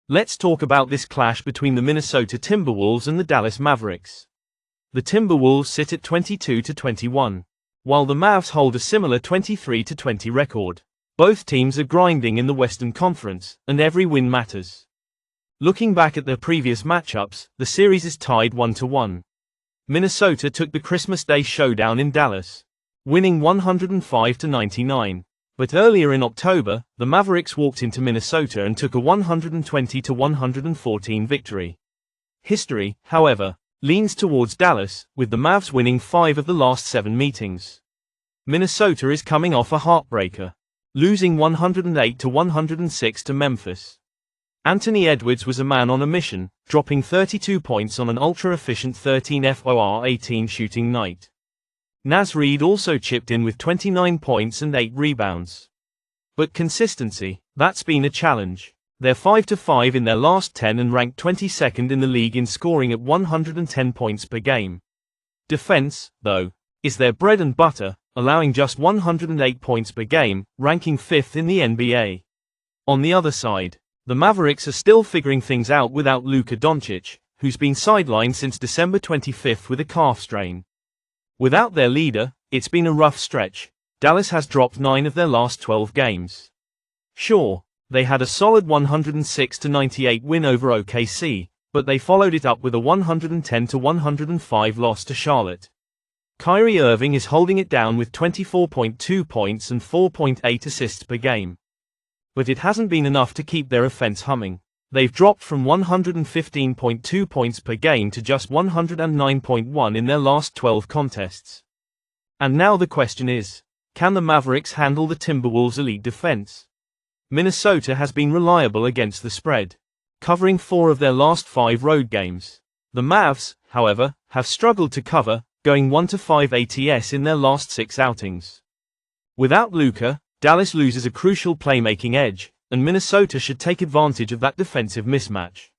Let's talk about this clash between the Minnesota Timberwolves and the Dallas Mavericks. The Timberwolves sit at 22-21, while the Mavs hold a similar 23-20 record. Both teams are grinding in the Western Conference, and every win matters. Looking back at their previous matchups, the series is tied 1-1. Minnesota took the Christmas Day showdown in Dallas, winning 105-99. But earlier in October, the Mavericks walked into Minnesota and took a 120-114 victory. History, however, leans towards Dallas, with the Mavs winning 5 of the last 7 meetings. Minnesota is coming off a heartbreaker, losing 108-106 to Memphis. Anthony Edwards was a man on a mission, dropping 32 points on an ultra-efficient 13-for-18 shooting night. Naz Reid also chipped in with 29 points and 8 rebounds. But consistency, that's been a challenge. They're 5-5 in their last 10 and ranked 22nd in the league in scoring at 110 points per game. Defense, though, is their bread and butter, allowing just 108 points per game, ranking 5th in the NBA. On the other side, the Mavericks are still figuring things out without Luka Doncic, who's been sidelined since December 25 with a calf strain. Without their leader, it's been a rough stretch. Dallas has dropped 9 of their last 12 games. Sure, they had a solid 106-98 win over OKC, but they followed it up with a 110-105 loss to Charlotte. Kyrie Irving is holding it down with 24.2 points and 4.8 assists per game. But it hasn't been enough to keep their offense humming. They've dropped from 115.2 points per game to just 109.1 in their last 12 contests. And now the question is, can the Mavericks handle the Timberwolves' elite defense? Minnesota has been reliable against the spread, covering 4 of their last 5 road games. The Mavs, however, have struggled to cover, going 1-5 ATS in their last 6 outings. Without Luka, Dallas loses a crucial playmaking edge, and Minnesota should take advantage of that defensive mismatch.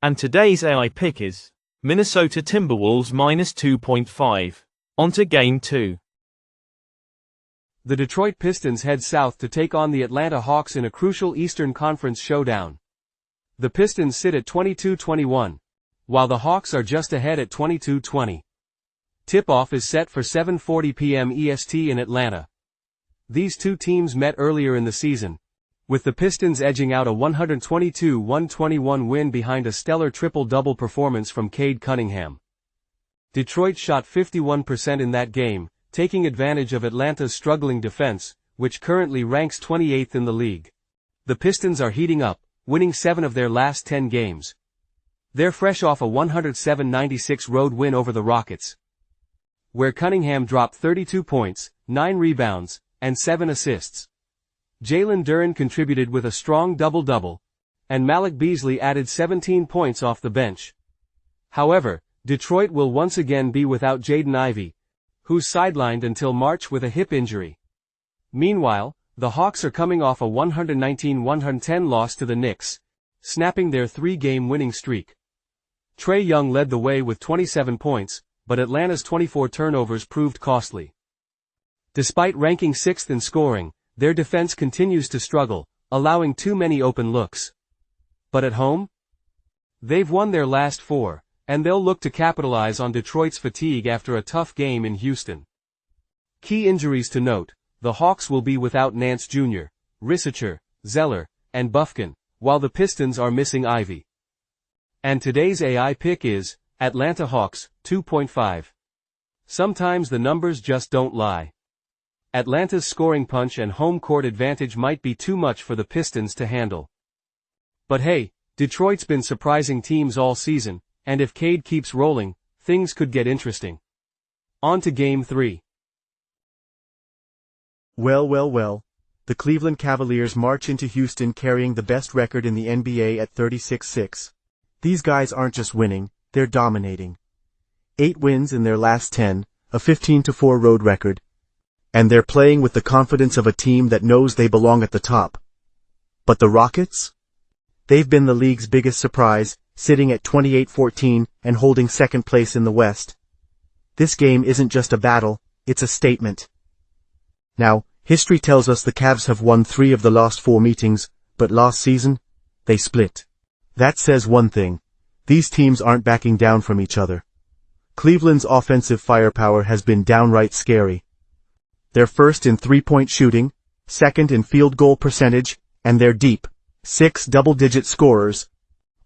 And today's AI pick is Minnesota Timberwolves -2.5. On to Game 2. The Detroit Pistons head south to take on the Atlanta Hawks in a crucial Eastern Conference showdown. The Pistons sit at 22-21, while the Hawks are just ahead at 22-20. Tip-off is set for 7:40 p.m. EST in Atlanta. These two teams met earlier in the season, with the Pistons edging out a 122-121 win behind a stellar triple-double performance from Cade Cunningham. Detroit shot 51% in that game, taking advantage of Atlanta's struggling defense, which currently ranks 28th in the league. The Pistons are heating up, winning 7 of their last 10 games. They're fresh off a 107-96 road win over the Rockets, where Cunningham dropped 32 points, 9 rebounds, and 7 assists. Jalen Duren contributed with a strong double-double, and Malik Beasley added 17 points off the bench. However, Detroit will once again be without Jaden Ivey, who's sidelined until March with a hip injury. Meanwhile, the Hawks are coming off a 119-110 loss to the Knicks, snapping their 3-game winning streak. Trae Young led the way with 27 points, but Atlanta's 24 turnovers proved costly. Despite ranking 6th in scoring, their defense continues to struggle, allowing too many open looks. But at home? They've won their last 4, and they'll look to capitalize on Detroit's fatigue after a tough game in Houston. Key injuries to note: the Hawks will be without Nance Jr., Risacher, Zeller, and Bufkin, while the Pistons are missing Ivy. And today's AI pick is Atlanta Hawks, 2.5. Sometimes the numbers just don't lie. Atlanta's scoring punch and home court advantage might be too much for the Pistons to handle. But hey, Detroit's been surprising teams all season, and if Cade keeps rolling, things could get interesting. On to Game 3. Well. The Cleveland Cavaliers march into Houston carrying the best record in the NBA at 36-6. These guys aren't just winning, they're dominating. 8 wins in their last 10, a 15-4 road record. And they're playing with the confidence of a team that knows they belong at the top. But the Rockets? They've been the league's biggest surprise, sitting at 28-14 and holding second place in the West. This game isn't just a battle, it's a statement. Now, history tells us the Cavs have won 3 of the last 4 meetings, but last season, they split. That says one thing. These teams aren't backing down from each other. Cleveland's offensive firepower has been downright scary. They're first in three-point shooting, second in field goal percentage, and they're deep. 6 double-digit scorers,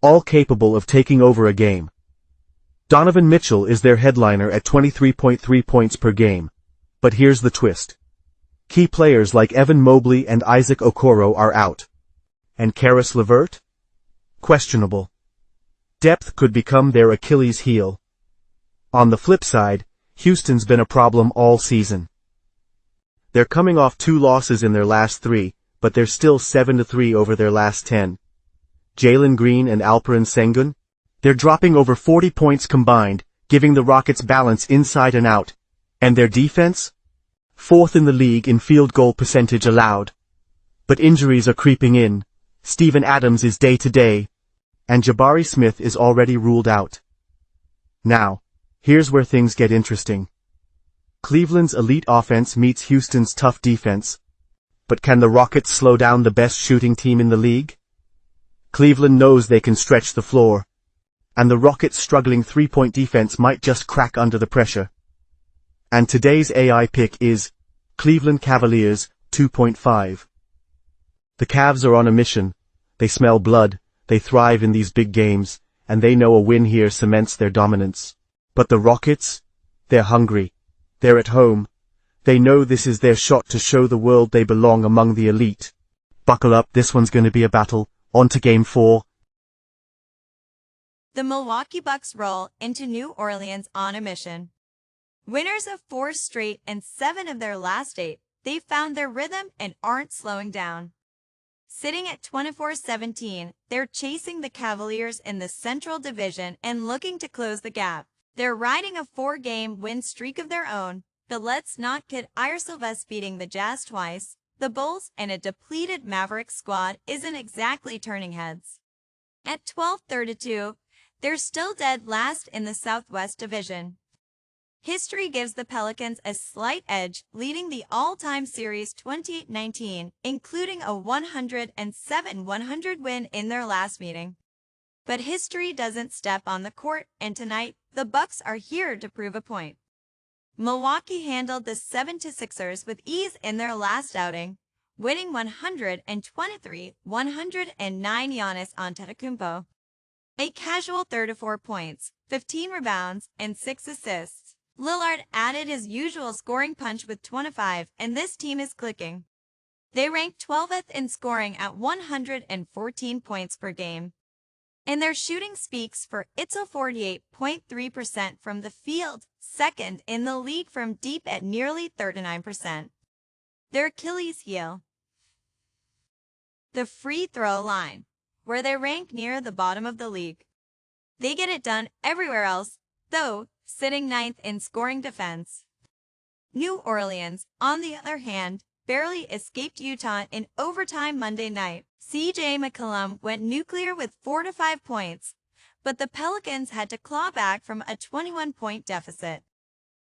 all capable of taking over a game. Donovan Mitchell is their headliner at 23.3 points per game. But here's the twist. Key players like Evan Mobley and Isaac Okoro are out. And Karis LeVert? Questionable. Depth could become their Achilles heel. On the flip side, Houston's been a problem all season. They're coming off 2 losses in their last 3, but they're still 7-3 over their last 10. Jalen Green and Alperen Sengun? They're dropping over 40 points combined, giving the Rockets balance inside and out. And their defense? 4th in the league in field goal percentage allowed. But injuries are creeping in. Steven Adams is day-to-day. And Jabari Smith is already ruled out. Now, here's where things get interesting. Cleveland's elite offense meets Houston's tough defense. But can the Rockets slow down the best shooting team in the league? Cleveland knows they can stretch the floor. And the Rockets' struggling three-point defense might just crack under the pressure. And today's AI pick is Cleveland Cavaliers 2.5. The Cavs are on a mission. They smell blood, they thrive in these big games, and they know a win here cements their dominance. But the Rockets? They're hungry. They're at home. They know this is their shot to show the world they belong among the elite. Buckle up, this one's going to be a battle. On to Game 4. The Milwaukee Bucks roll into New Orleans on a mission. Winners of 4 straight and 7 of their last 8, they've found their rhythm and aren't slowing down. Sitting at 24-17, they're chasing the Cavaliers in the Central Division and looking to close the gap. They're riding a 4-game win streak of their own, but let's not kid ourselves, beating the Jazz twice, the Bulls, and a depleted Mavericks squad isn't exactly turning heads. At 12-32, they're still dead last in the Southwest Division. History gives the Pelicans a slight edge, leading the all-time series 28-19, including a 107-100 win in their last meeting. But history doesn't step on the court, and tonight, the Bucks are here to prove a point. Milwaukee handled the 76ers with ease in their last outing, winning 123-109. Giannis Antetokounmpo, a casual 34 points, 15 rebounds, and 6 assists. Lillard added his usual scoring punch with 25, and this team is clicking. They rank 12th in scoring at 114 points per game. And their shooting speaks for itself, 48.3% from the field, second in the league from deep at nearly 39%. Their Achilles heel, the free throw line, where they rank near the bottom of the league. They get it done everywhere else, though, sitting 9th in scoring defense. New Orleans, on the other hand, barely escaped Utah in overtime Monday night. C.J. McCollum went nuclear with 4 to 5 points, but the Pelicans had to claw back from a 21-point deficit.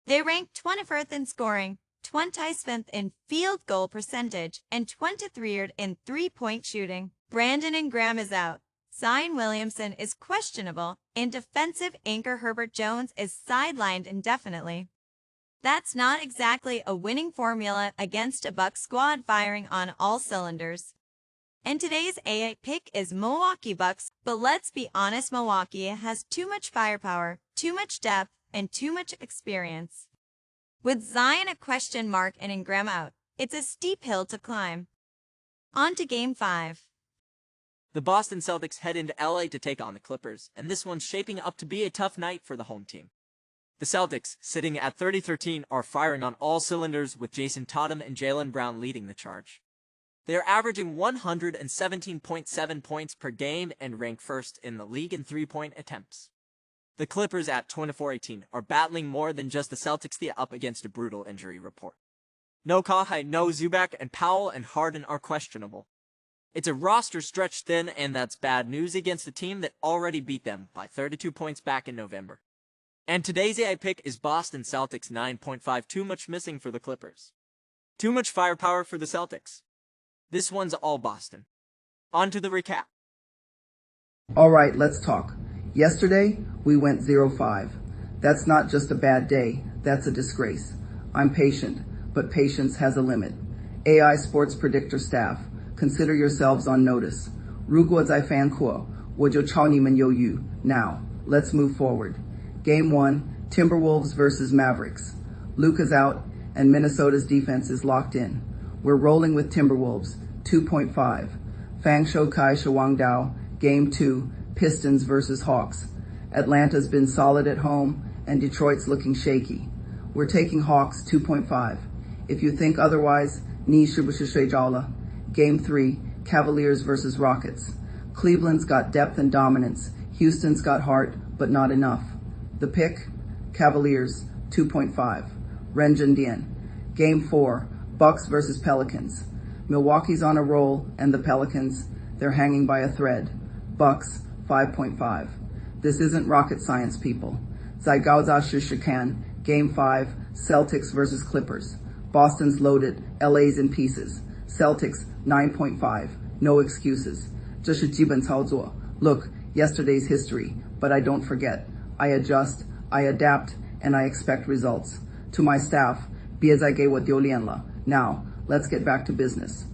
They ranked 21st in scoring, 27th in field goal percentage, and 23rd in three-point shooting. Brandon Ingram is out. Zion Williamson is questionable, and defensive anchor Herbert Jones is sidelined indefinitely. That's not exactly a winning formula against a Bucks squad firing on all cylinders. And today's AI pick is Milwaukee Bucks, but let's be honest, Milwaukee has too much firepower, too much depth, and too much experience. With Zion a question mark and Ingram out, it's a steep hill to climb. On to Game 5. The Boston Celtics head into LA to take on the Clippers, and this one's shaping up to be a tough night for the home team. The Celtics, sitting at 30-13, are firing on all cylinders with Jason Tatum and Jaylen Brown leading the charge. They are averaging 117.7 points per game and rank first in the league in three-point attempts. The Clippers at 24-18 are battling more than just the Celtics up against a brutal injury report. No Kawhi, no Zubac, and Powell and Harden are questionable. It's a roster stretched thin, and that's bad news against a team that already beat them by 32 points back in November. And today's AI pick is Boston Celtics 9.5. Too much missing for the Clippers. Too much firepower for the Celtics. This one's all Boston. On to the recap. All right, let's talk. Yesterday, we went 0-5. That's not just a bad day, that's a disgrace. I'm patient, but patience has a limit. AI Sports Predictor staff, consider yourselves on notice. 如果在犯错，我就抄你们鱿鱼. Now, let's move forward. Game 1, Timberwolves versus Mavericks. Luka's out, and Minnesota's defense is locked in. We're rolling with Timberwolves, 2.5. Fang Shou Kai Shawang Dao, Game 2, Pistons versus Hawks. Atlanta's been solid at home, and Detroit's looking shaky. We're taking Hawks 2.5. If you think otherwise, 你是不是睡着了? Game 3, Cavaliers versus Rockets. Cleveland's got depth and dominance. Houston's got heart, but not enough. The pick? Cavaliers, 2.5. Renjin Dien. Game 4, Bucks versus Pelicans. Milwaukee's on a roll, and the Pelicans, they're hanging by a thread. Bucks, 5.5. This isn't rocket science, people. Zaigaoza Shishikan, Game 5, Celtics versus Clippers. Boston's loaded, LA's in pieces. Celtics, 9.5. No excuses. 这是基本操作. Look, yesterday's history, but I don't forget. I adjust, I adapt, and I expect results. To my staff, 别再给我丢脸了. Now, let's get back to business.